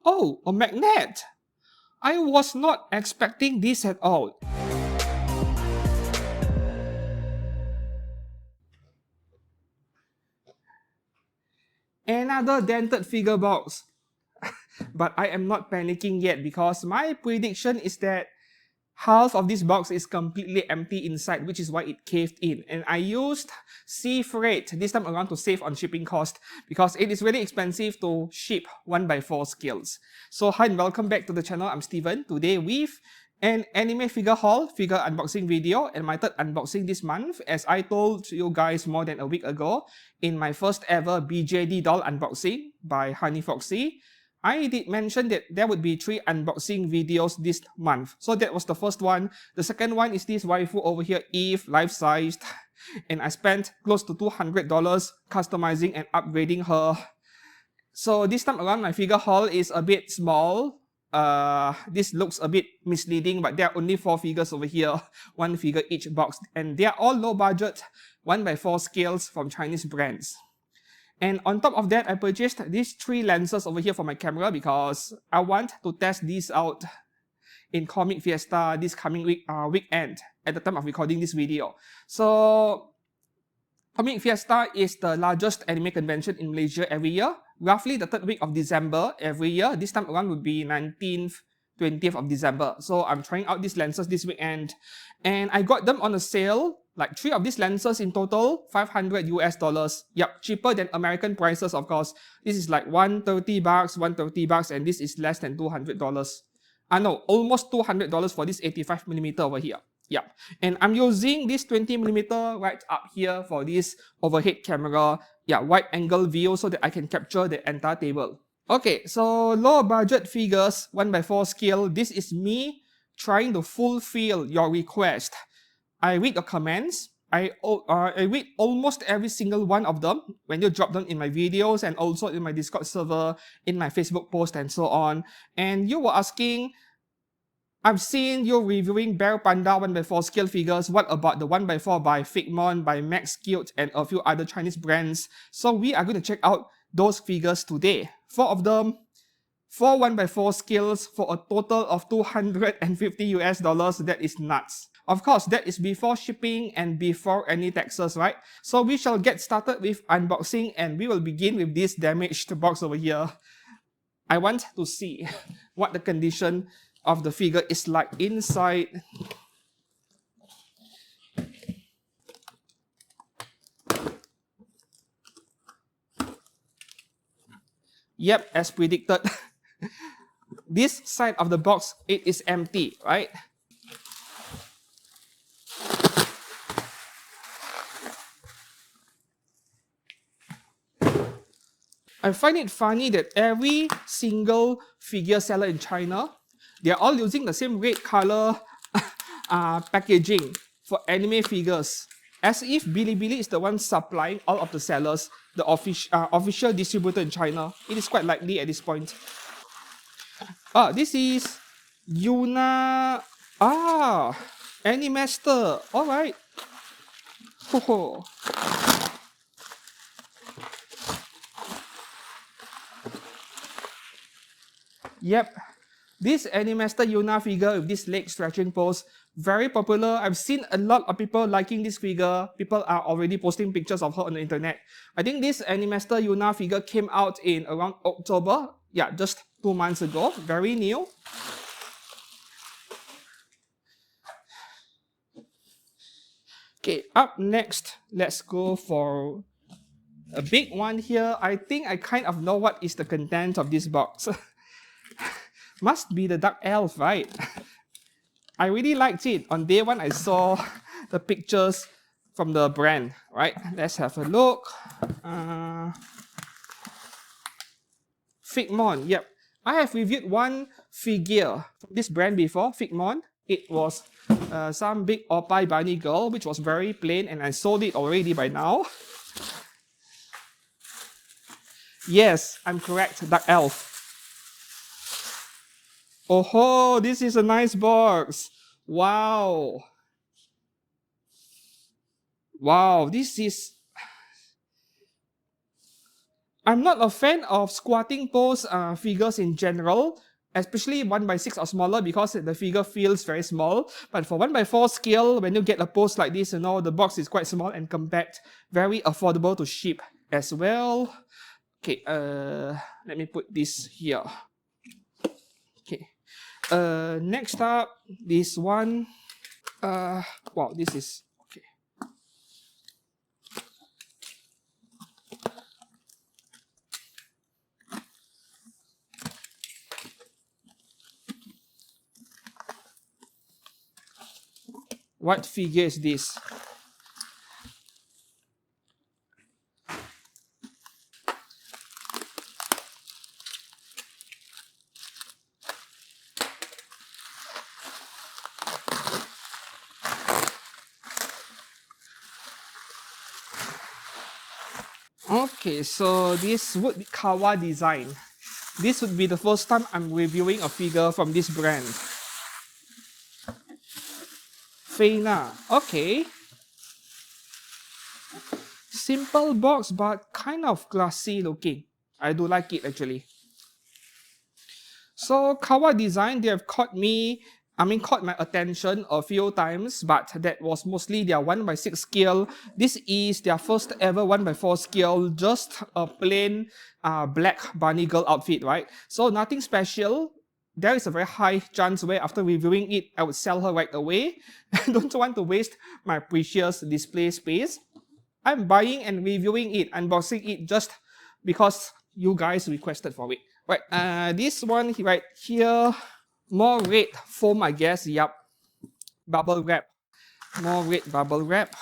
Oh, a magnet! I was not expecting this at all. Another dented figure box. But I am not panicking yet because my prediction is that half of this box is completely empty inside, which is why it caved in. And I used sea freight this time around to save on shipping cost because it is really expensive to ship 1x4 scales. So hi and welcome back to the channel. I'm Steven. Today with an anime figure haul, figure unboxing video, and my third unboxing this month. As I told you guys more than a week ago in my first ever BJD doll unboxing by Honey Foxy, I did mention that there would be 3 unboxing videos this month. So that was the first one. The second one is this waifu over here, Eve, life-sized. And I spent close to $200 customizing and upgrading her. So this time around, my figure haul is a bit small. This looks a bit misleading, but there are only 4 figures over here. 1 figure each box. And they are all low budget, 1x4 scales from Chinese brands. And on top of that, I purchased these 3 lenses over here for my camera because I want to test these out in Comic Fiesta this coming weekend at the time of recording this video. So, Comic Fiesta is the largest anime convention in Malaysia every year. Roughly the 3rd week of December every year. This time around would be 19th, 20th of December. So I'm trying out these lenses this weekend. And I got them on a sale. Like 3 of these lenses in total, $500 US. Yep, cheaper than American prices, of course. This is like $130, $130, and this is less than $200. No, almost $200 for this 85mm over here. Yep, and I'm using this 20mm right up here for this overhead camera. Yeah, wide angle view so that I can capture the entire table. Okay, so low budget figures, 1x4 scale. This is me trying to fulfill your request. I read the comments. I read almost every single one of them when you drop them in my videos and also in my Discord server, in my Facebook post and so on. And you were asking, I've seen you reviewing Bear Panda 1x4 scale figures. What about the 1x4 by Figmon, by Maxcute, and a few other Chinese brands? So we are going to check out those figures today. 4 of them, 4 1x4 scales for a total of $250 US. That is nuts. Of course, that is before shipping and before any taxes, right? So we shall get started with unboxing and we will begin with this damaged box over here. I want to see what the condition of the figure is like inside. Yep, as predicted. This side of the box, it is empty, right? I find it funny that every single figure seller in China, they're all using the same red color packaging for anime figures. As if Bilibili is the one supplying all of the sellers, the official distributor in China. It is quite likely at this point. This is Yuna. Animester. Alright. Ho. Yep, this Animester Yuna figure with this leg stretching pose, very popular. I've seen a lot of people liking this figure. People are already posting pictures of her on the internet. I think this Animester Yuna figure came out in around October. Yeah, just 2 months ago. Very new. Okay, up next, let's go for a big one here. I think I kind of know what is the content of this box. Must be the Dark Elf, right? I really liked it. On day 1, I saw the pictures from the brand, right? Let's have a look. Figmon, yep. I have reviewed 1 figure from this brand before, Figmon. It was some big Oppai bunny girl, which was very plain, and I sold it already by now. Yes, I'm correct, Dark Elf. Oh, this is a nice box. Wow. Wow, this is... I'm not a fan of squatting pose figures in general, especially 1x6 or smaller, because the figure feels very small. But for 1x4 scale, when you get a pose like this, the box is quite small and compact, very affordable to ship as well. Okay, let me put this here. Okay, next up, this one. Wow, this is okay. What figure is this? Okay, so this would be Kawa Design. This would be the first time I'm reviewing a figure from this brand. Feina. Okay. Simple box, but kind of classy looking. I do like it actually. So Kawa Design, they have caught my attention a few times, but that was mostly their 1x6 scale. This is their first ever 1x4 scale, just a plain black bunny girl outfit, right? So nothing special. There is a very high chance where after reviewing it, I would sell her right away. I don't want to waste my precious display space. I'm buying and reviewing it, unboxing it just because you guys requested for it. Right, this one right here, more red foam, I guess. Yup, bubble wrap, more red bubble wrap.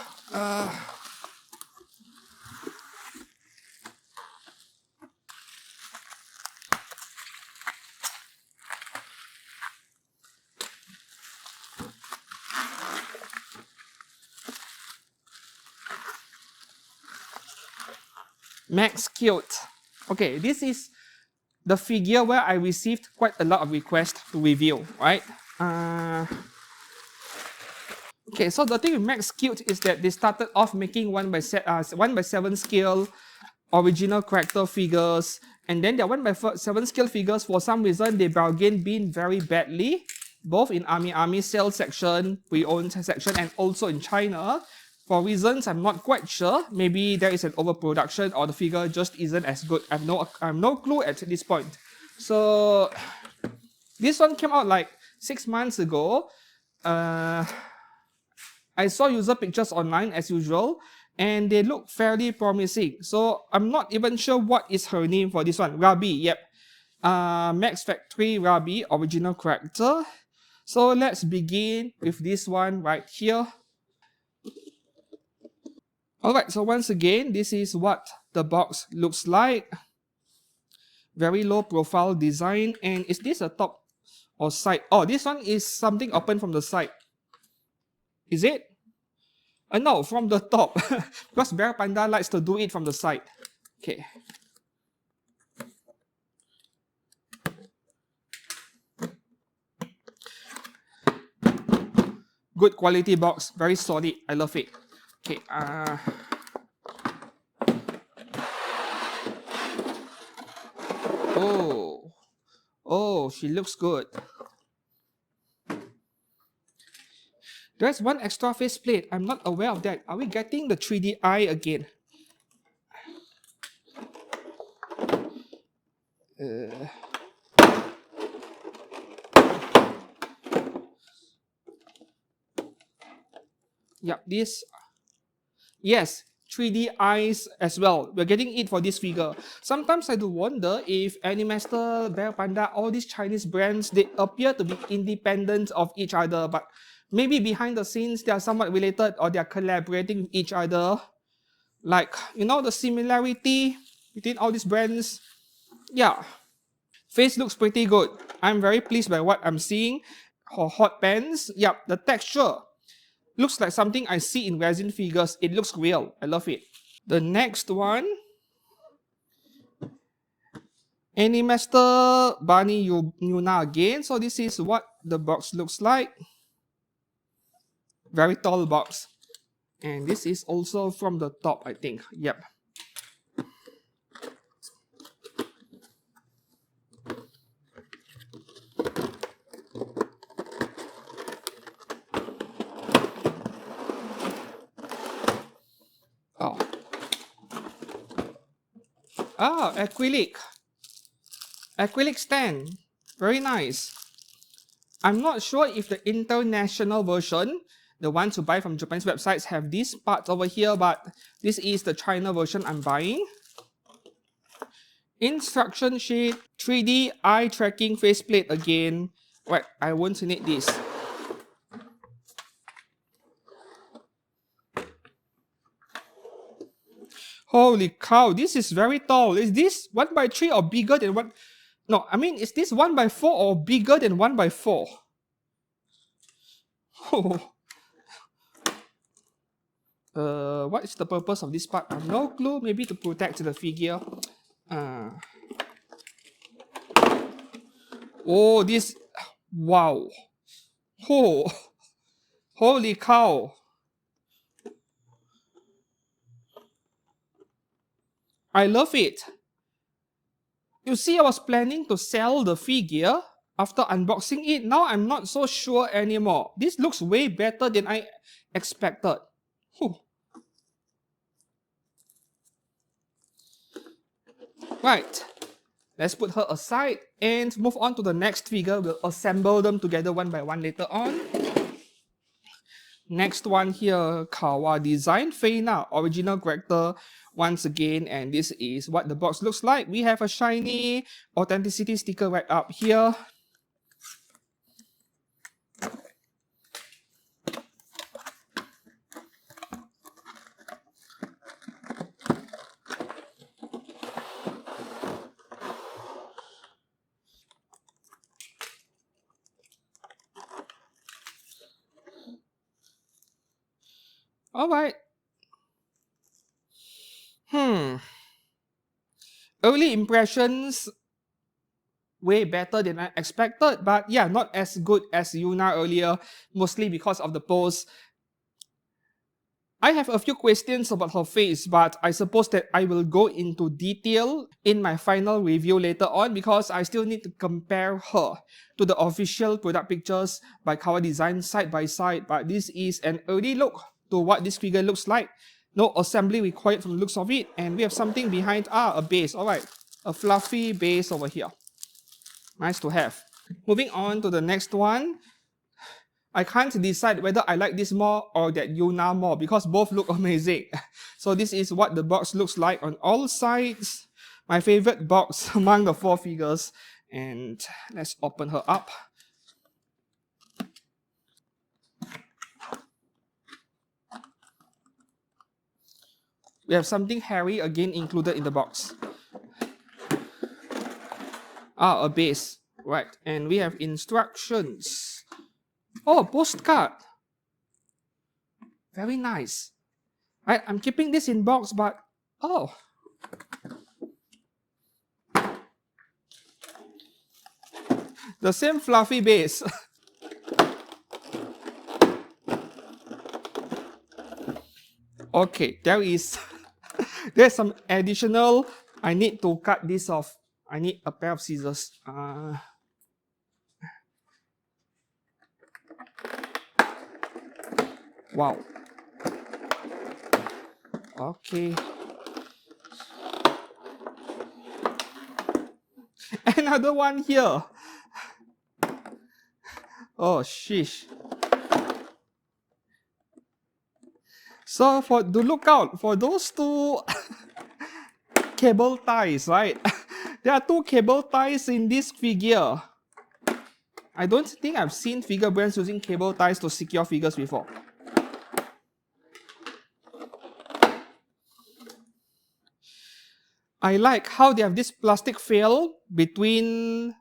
Maxcute. Okay, this is the figure where I received quite a lot of requests to review, right? Okay, so the thing with Maxcute is that they started off making 1x7 scale original character figures, and then their 1x7 scale figures, for some reason, they bargained bin very badly, both in Army sale section, pre-owned section, and also in China. For reasons I'm not quite sure, maybe there is an overproduction or the figure just isn't as good. I have no clue at this point. So this one came out like 6 months ago. I saw user pictures online as usual, and they look fairly promising. So I'm not even sure what is her name for this one. Rabby, yep. Max Factory Rabby, original character. So let's begin with this one right here. Alright, so once again, this is what the box looks like. Very low profile design. And is this a top or side? Oh, this one is something open from the side. Is it? No, from the top. Because Bear Panda likes to do it from the side. Okay. Good quality box. Very solid. I love it. Okay. Oh. Oh, she looks good. There's one extra faceplate. I'm not aware of that. Are we getting the 3D eye again? Yep, this. Yes, 3D eyes as well. We're getting it for this figure. Sometimes I do wonder if Animester, Bear Panda, all these Chinese brands, they appear to be independent of each other, but maybe behind the scenes they are somewhat related or they are collaborating with each other. Like, the similarity between all these brands. Yeah. Face looks pretty good. I'm very pleased by what I'm seeing. Hot pants. Yep, the texture looks like something I see in resin figures. It looks real. I love it. The next one, Animester Bunny Yuna again. So this is what the box looks like. Very tall box. And this is also from the top, I think. Yep. Ah, acrylic. Acrylic stand. Very nice. I'm not sure if the international version, the ones who buy from Japanese websites, have these parts over here, but this is the China version I'm buying. Instruction sheet, 3D eye tracking faceplate again. Right, I won't need this. Holy cow, this is very tall. Is this 1x3 or bigger than 1? No, I mean, is this 1x4 or bigger than 1x4? Oh. What is the purpose of this part? I have no clue. Maybe to protect the figure. Oh, this. Wow. Oh. Holy cow. I love it. You see, I was planning to sell the figure after unboxing it. Now I'm not so sure anymore. This looks way better than I expected. Whew. Right. Let's put her aside and move on to the next figure. We'll assemble them together one by one later on. Next one here, Kawa Design, Feina, original character once again, and this is what the box looks like. We have a shiny authenticity sticker right up here. All right. Early impressions, way better than I expected, but yeah, not as good as Yuna earlier, mostly because of the pose. I have a few questions about her face, but I suppose that I will go into detail in my final review later on because I still need to compare her to the official product pictures by Kawa Design side by side, but this is an early look to what this figure looks like. No assembly required from the looks of it, and we have something behind, a base, alright, a fluffy base over here. Nice to have. Moving on to the next one. I can't decide whether I like this more or that Yuna more because both look amazing. So this is what the box looks like on all sides. My favorite box among the four figures. And let's open her up. We have something hairy again included in the box. A base. Right. And we have instructions. Oh, postcard. Very nice. Right, I'm keeping this in box, but oh. The same fluffy base. Okay, there's some additional. I need to cut this off. I need a pair of scissors. Wow. Okay. Another one here. Oh, sheesh. So to look out for those two cable ties, right? There are two cable ties in this figure. I don't think I've seen figure brands using cable ties to secure figures before. I like how they have this plastic fail between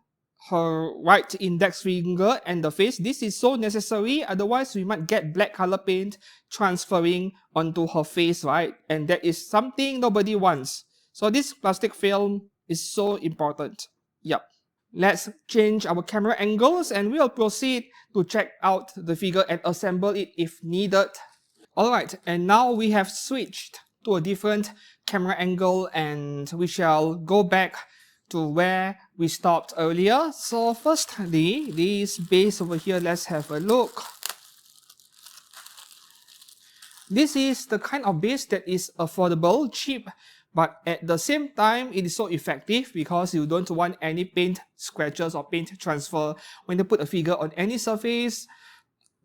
her right index finger and the face. This is so necessary, otherwise we might get black color paint transferring onto her face, right? And that is something nobody wants. So this plastic film is so important. Yep. Let's change our camera angles and we'll proceed to check out the figure and assemble it if needed. Alright, and now we have switched to a different camera angle and we shall go back to where we stopped earlier. So firstly, this base over here, let's have a look. This is the kind of base that is affordable, cheap, But at the same time, it is so effective because you don't want any paint scratches or paint transfer when you put a figure on any surface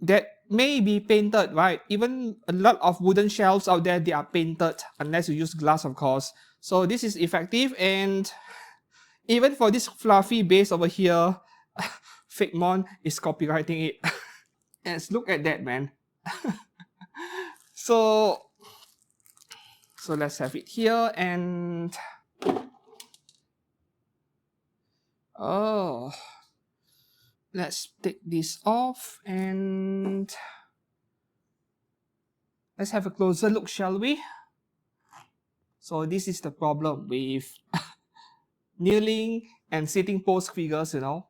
that may be painted, right? Even a lot of wooden shelves out there, they are painted, unless you use glass, of course. So this is effective, and even for this fluffy base over here, Figmon is copywriting it. Let's look at that, man. So let's have it here, and oh, let's take this off and let's have a closer look, shall we? So this is the problem with kneeling and sitting pose figures, you know.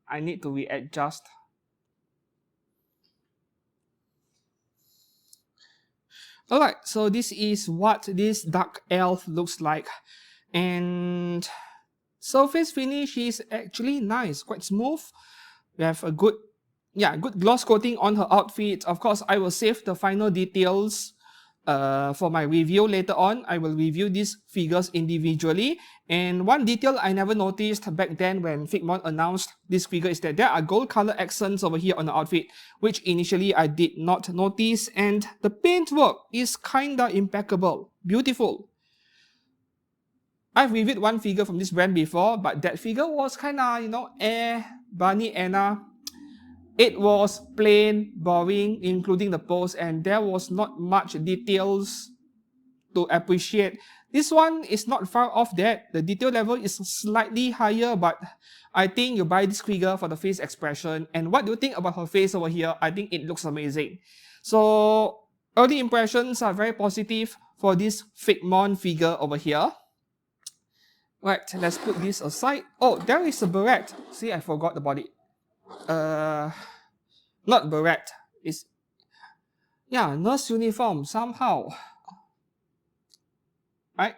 I need to readjust. Alright, so this is what this dark elf looks like. And surface finish is actually nice, quite smooth. We have a good gloss coating on her outfit. Of course, I will save the final details for my review later on. I will review these figures individually. And one detail I never noticed back then when Figmon announced this figure is that there are gold color accents over here on the outfit, which initially I did not notice. And the paintwork is kinda impeccable, beautiful. I've reviewed one figure from this brand before, but that figure was kinda, you know, Bunny Anna. It was plain, boring, including the pose, and there was not much details to appreciate. This one is not far off that. The detail level is slightly higher, but I think you buy this figure for the face expression. And what do you think about her face over here? I think it looks amazing. So early impressions are very positive for this Figmon figure over here. Right, let's put this aside. Oh, there is a beret. See, I forgot about it. Not beret. It's, yeah, nurse uniform somehow. Right?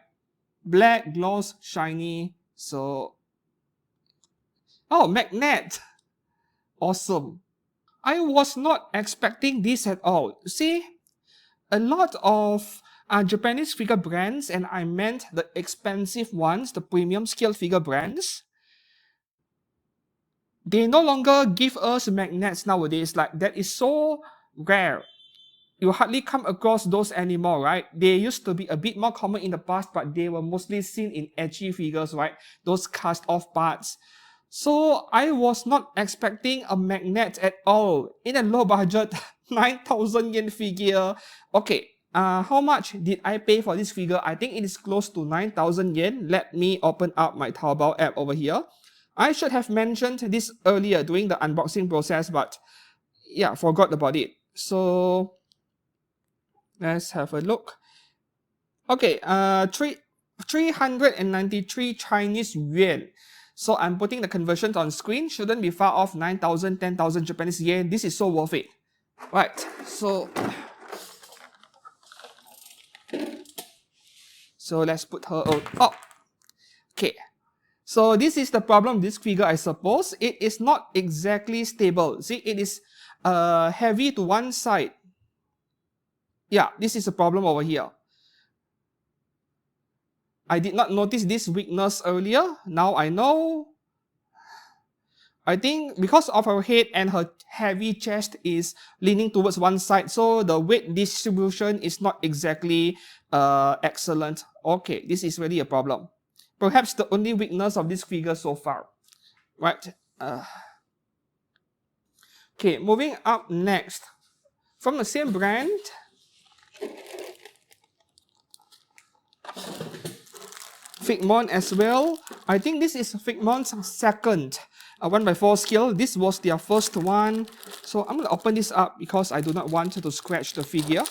Black, gloss, shiny. So, oh, magnet. Awesome. I was not expecting this at all. See, a lot of Japanese figure brands, and I meant the expensive ones, the premium scale figure brands, they no longer give us magnets nowadays. Like, that is so rare. You hardly come across those anymore, right? They used to be a bit more common in the past, but they were mostly seen in edgy figures, right? Those cast off parts. So I was not expecting a magnet at all in a low budget 9,000 yen figure. Okay, how much did I pay for this figure? I think it is close to 9,000 yen. Let me open up my Taobao app over here. I should have mentioned this earlier during the unboxing process, but yeah, forgot about it. So let's have a look. Okay, 393 Chinese yuan. So I'm putting the conversions on screen. Shouldn't be far off 9,000, 10,000 Japanese yen. This is so worth it. Right, so let's put her on. Oh, okay. So this is the problem with this figure, I suppose. It is not exactly stable. See, it is heavy to one side. Yeah, this is a problem over here. I did not notice this weakness earlier. Now I know. I think because of her head and her heavy chest is leaning towards one side, so the weight distribution is not exactly excellent. Okay, this is really a problem. Perhaps the only weakness of this figure so far. Right. Okay, moving up next. From the same brand, Figmon as well. I think this is Figmon's second 1x4 scale. This was their first one. So I'm going to open this up because I do not want to scratch the figure.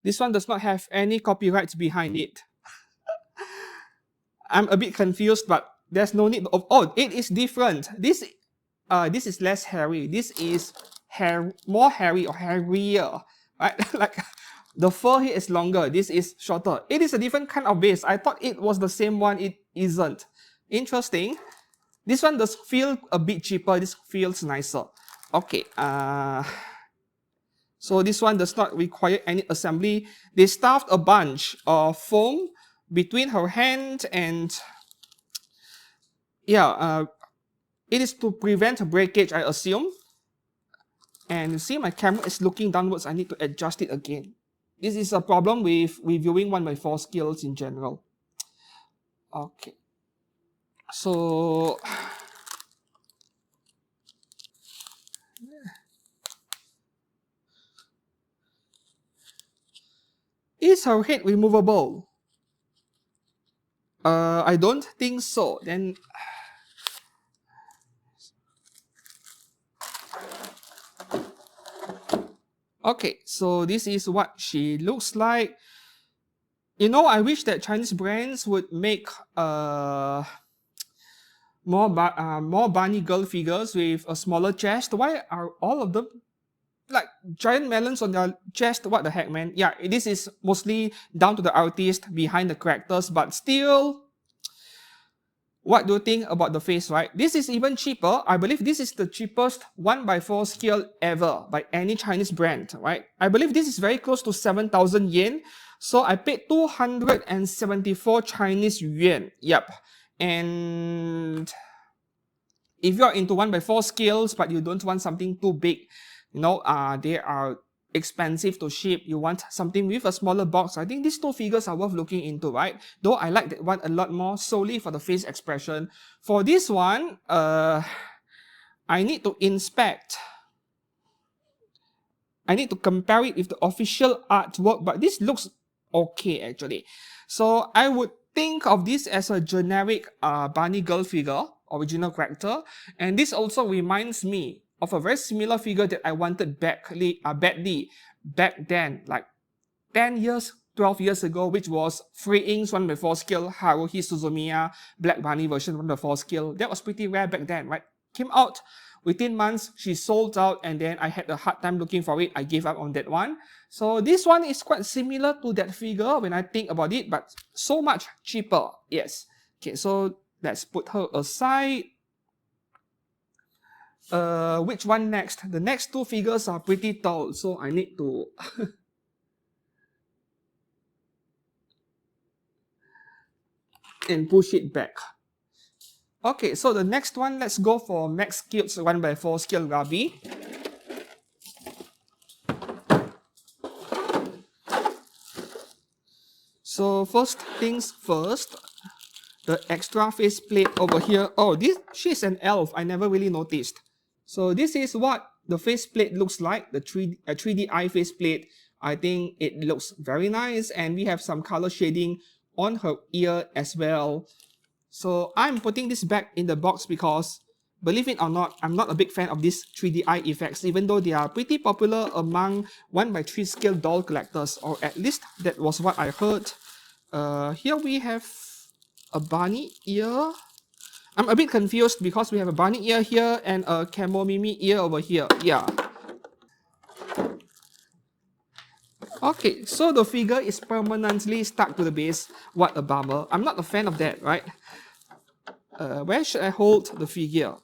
This one does not have any copyrights behind it. I'm a bit confused, but there's no need of. Oh, it is different. This is less hairy. This is more hairy or hairier, right? Like the fur here is longer. This is shorter. It is a different kind of base. I thought it was the same one. It isn't. Interesting. This one does feel a bit cheaper. This feels nicer. Okay, so this one does not require any assembly. They stuffed a bunch of foam between her hand and yeah, it is to prevent breakage, I assume. And you see my camera is looking downwards, I need to adjust it again. This is a problem with reviewing 1x4 skills in general. Okay. So is her head removable? I don't think so. Then okay, so this is what she looks like. You know, I wish that Chinese brands would make more bunny girl figures with a smaller chest. Why are all of them like giant melons on their chest? What the heck, man? Yeah, this is mostly down to the artist behind the characters, but still, what do you think about the face, right? This is even cheaper. I believe this is the cheapest 1x4 scale ever by any Chinese brand, right? I believe this is very close to 7,000 yen. So I paid 274 Chinese yuan. Yep. And if you're into 1x4 scales, but you don't want something too big, you know, they are expensive to ship. You want something with a smaller box. I think these two figures are worth looking into, right? Though I like that one a lot more solely for the face expression. For this one, I need to inspect. I need to compare it with the official artwork, but this looks okay actually. So I would think of this as a generic bunny girl figure, original character. And this also reminds me of a very similar figure that I wanted badly back then, like 10 years, 12 years ago, which was Free Inks 1x4 scale Haruhi Suzumiya Black Bunny version 1x4 scale. That was pretty rare back then, right? Came out within months, she sold out, and then I had a hard time looking for it. I gave up on that one. So this one is quite similar to that figure when I think about it, but so much cheaper. Yes. Okay, so let's put her aside. Which one next? The next two figures are pretty tall, so I need to and push it back. Okay, so the next one, let's go for Maxcute's 1x4 scale Rabby. So first things first, the extra faceplate over here. Oh, she's an elf. I never really noticed. So this is what the faceplate looks like, the 3D eye faceplate. I think it looks very nice, and we have some color shading on her ear as well. So I'm putting this back in the box because, believe it or not, I'm not a big fan of these 3D eye effects, even though they are pretty popular among 1x3 scale doll collectors, or at least that was what I heard. Here we have a bunny ear. I'm a bit confused because we have a bunny ear here and a camo mimi ear over here. Yeah. Okay, so the figure is permanently stuck to the base. What a bummer. I'm not a fan of that, right? Where should I hold the figure?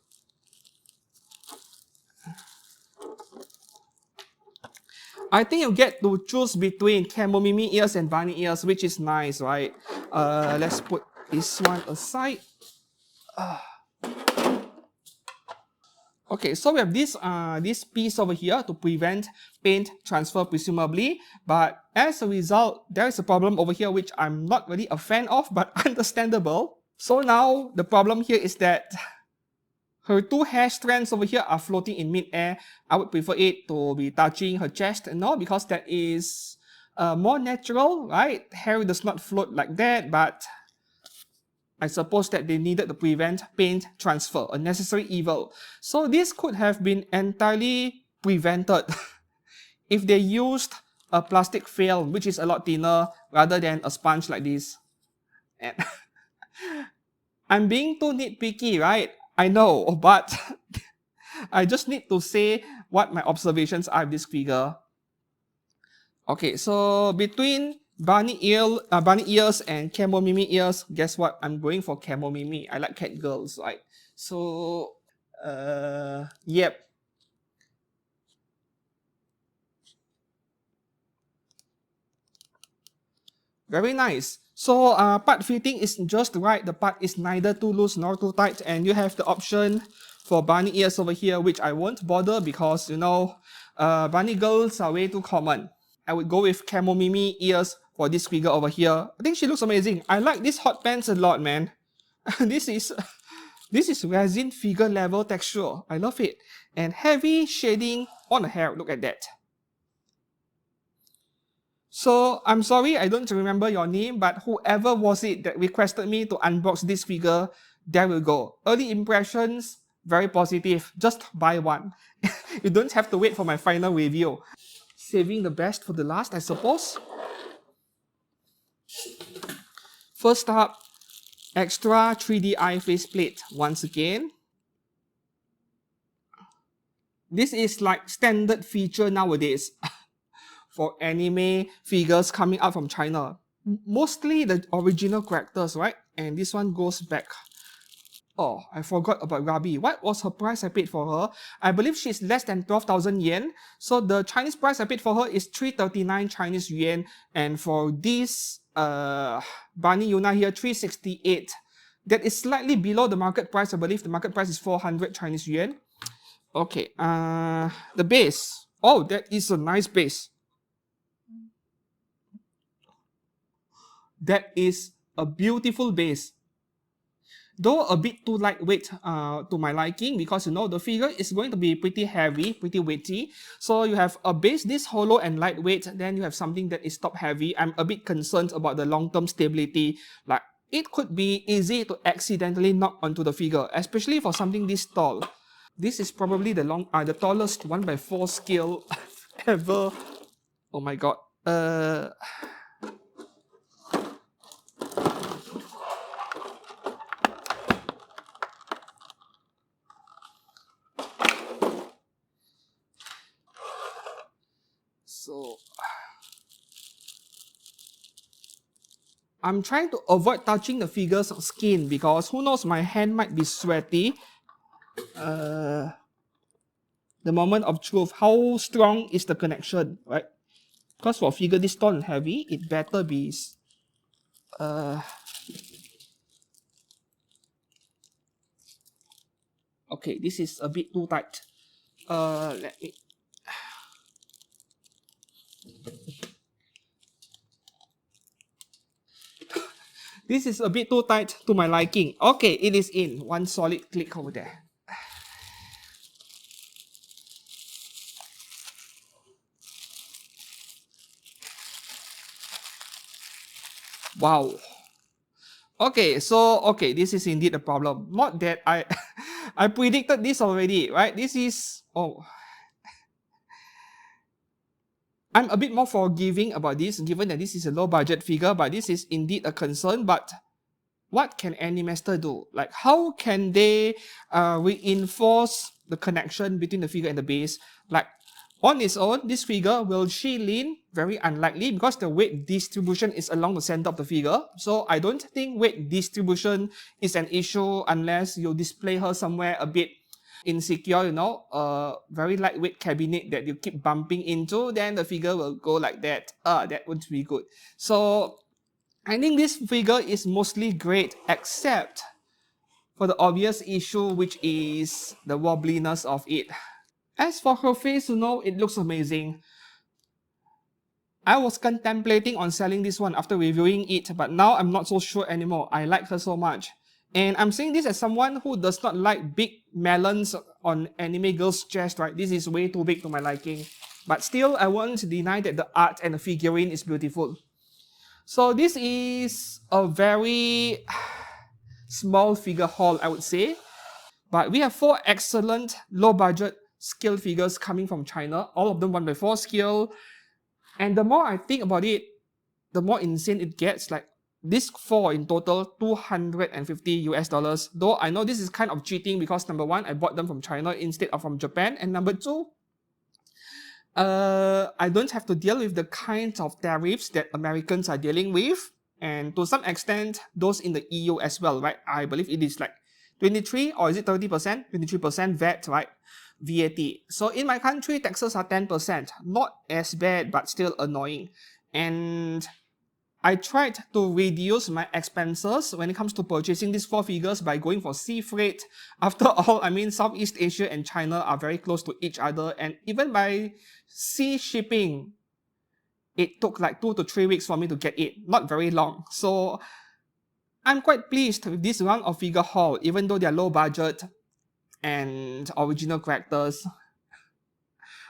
I think you get to choose between camo mimi ears and bunny ears, which is nice, right? Let's put this one aside. Okay, so we have this piece over here to prevent paint transfer presumably, but as a result, there is a problem over here which I'm not really a fan of, but understandable. So now the problem here is that her two hair strands over here are floating in mid-air. I would prefer it to be touching her chest, no, because that is more natural, right? Hair does not float like that, but I suppose that they needed to prevent paint transfer, a necessary evil. So this could have been entirely prevented if they used a plastic film, which is a lot thinner, rather than a sponge like this. And I'm being too nitpicky, right? I know, but I just need to say what my observations are of this figure. Okay, so between bunny ears and camo mimi ears, guess what? I'm going for camo mimi. I like cat girls, right? So, yep. Very nice. So part fitting is just right. The part is neither too loose nor too tight, and you have the option for bunny ears over here, which I won't bother because you know, bunny girls are way too common. I would go with camo Mimi ears for this figure over here. I think she looks amazing. I like this hot pants a lot, man. this is this is resin figure level texture. I love it. And heavy shading on the hair. Look at that. So I'm sorry I don't remember your name, but whoever was it that requested me to unbox this figure, there we go. Early impressions, very positive. Just buy one. You don't have to wait for my final review. Saving the best for the last, I suppose. First up, extra 3D eye faceplate once again. This is like standard feature nowadays for anime figures coming out from China. Mostly the original characters, right? And this one goes back. Oh, I forgot about Rabby. What was her price I paid for her? I believe she's less than 12,000 yen. So the Chinese price I paid for her is 339 Chinese yuan. And for this Bunny Yuna here, 368. That is slightly below the market price. I believe the market price is 400 Chinese yuan. Okay, the base. Oh, that is a nice base. That is a beautiful base. Though a bit too lightweight to my liking, because you know the figure is going to be pretty heavy, pretty weighty. So you have a base this hollow and lightweight, then you have something that is top heavy. I'm a bit concerned about the long-term stability. Like it could be easy to accidentally knock onto the figure, especially for something this tall. This is probably the tallest 1x4 scale ever. Oh my god. So I'm trying to avoid touching the figure's skin because who knows, my hand might be sweaty. The moment of truth, how strong is the connection, right? Because for a figure this tall and heavy, it better be okay, this is a bit too tight. Let me. This is a bit too tight to my liking. Okay, it is in. One solid click over there. Wow. Okay, so this is indeed a problem. Not that I I predicted this already, right? This is I'm a bit more forgiving about this, given that this is a low budget figure, but this is indeed a concern. But what can Animester do? Like, how can they reinforce the connection between the figure and the base? Like, on its own, this figure, will she lean? Very unlikely, because the weight distribution is along the center of the figure. So I don't think weight distribution is an issue unless you display her somewhere a bit insecure, you know, very lightweight cabinet that you keep bumping into, then the figure will go like that. That would be good. So I think this figure is mostly great, except for the obvious issue, which is the wobbliness of it. As for her face, you know, it looks amazing. I was contemplating on selling this one after reviewing it, but now I'm not so sure anymore. I like her so much. And I'm saying this as someone who does not like big melons on anime girls' chest, right? This is way too big to my liking. But still, I won't deny that the art and the figurine is beautiful. So this is a very small figure haul, I would say. But we have 4 excellent low-budget scale figures coming from China. All of them 1x4 scale. And the more I think about it, the more insane it gets. Like, this 4 in total, 250 US dollars. Though I know this is kind of cheating because number 1, I bought them from China instead of from Japan. And number 2, I don't have to deal with the kinds of tariffs that Americans are dealing with. And to some extent, those in the EU as well, right? I believe it is like 23 or is it 30%? 23% VAT, right? VAT. So in my country, taxes are 10%. Not as bad, but still annoying. And I tried to reduce my expenses when it comes to purchasing these 4 figures by going for sea freight. After all, I mean, Southeast Asia and China are very close to each other, and even by sea shipping, it took like 2 to 3 weeks for me to get it. Not very long. So I'm quite pleased with this round of figure haul, even though they're low budget and original characters.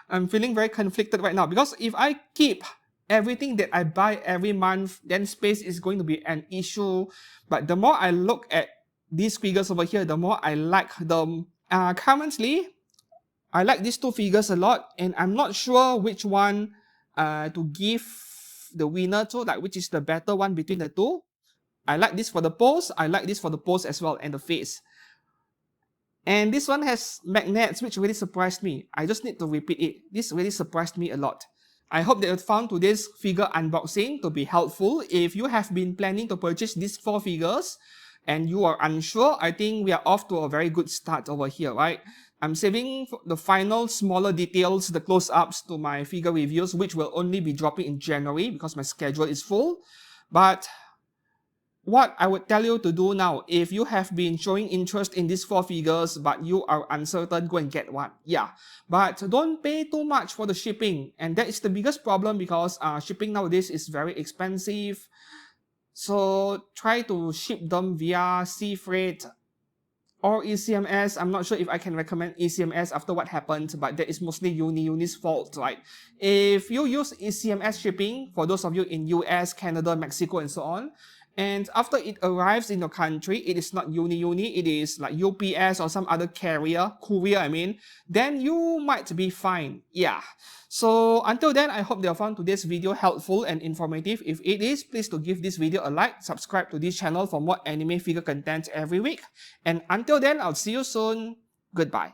I'm feeling very conflicted right now because if I keep everything that I buy every month, then space is going to be an issue. But the more I look at these figures over here, the more I like them. Currently, I like these 2 figures a lot, and I'm not sure which one to give the winner to, like which is the better one between the 2. I like this for the pose, I like this for the pose as well, and the face. And this one has magnets, which really surprised me. I just need to repeat it. This really surprised me a lot. I hope that you found today's figure unboxing to be helpful. If you have been planning to purchase these 4 figures and you are unsure, I think we are off to a very good start over here, right? I'm saving the final smaller details, the close-ups to my figure reviews, which will only be dropping in January because my schedule is full. But what I would tell you to do now, if you have been showing interest in these 4 figures but you are uncertain, go and get one. Yeah, but don't pay too much for the shipping, and that is the biggest problem because shipping nowadays is very expensive. So try to ship them via sea freight or ECMS. I'm not sure if I can recommend ECMS after what happened, but that is mostly Uni's fault, right? If you use ECMS shipping, for those of you in US, Canada, Mexico, and so on, and after it arrives in your country, it is not Uni, it is like UPS or some other courier I mean, then you might be fine. Yeah. So until then, I hope you found today's video helpful and informative. If it is, please to give this video a like, subscribe to this channel for more anime figure content every week. And until then, I'll see you soon. Goodbye.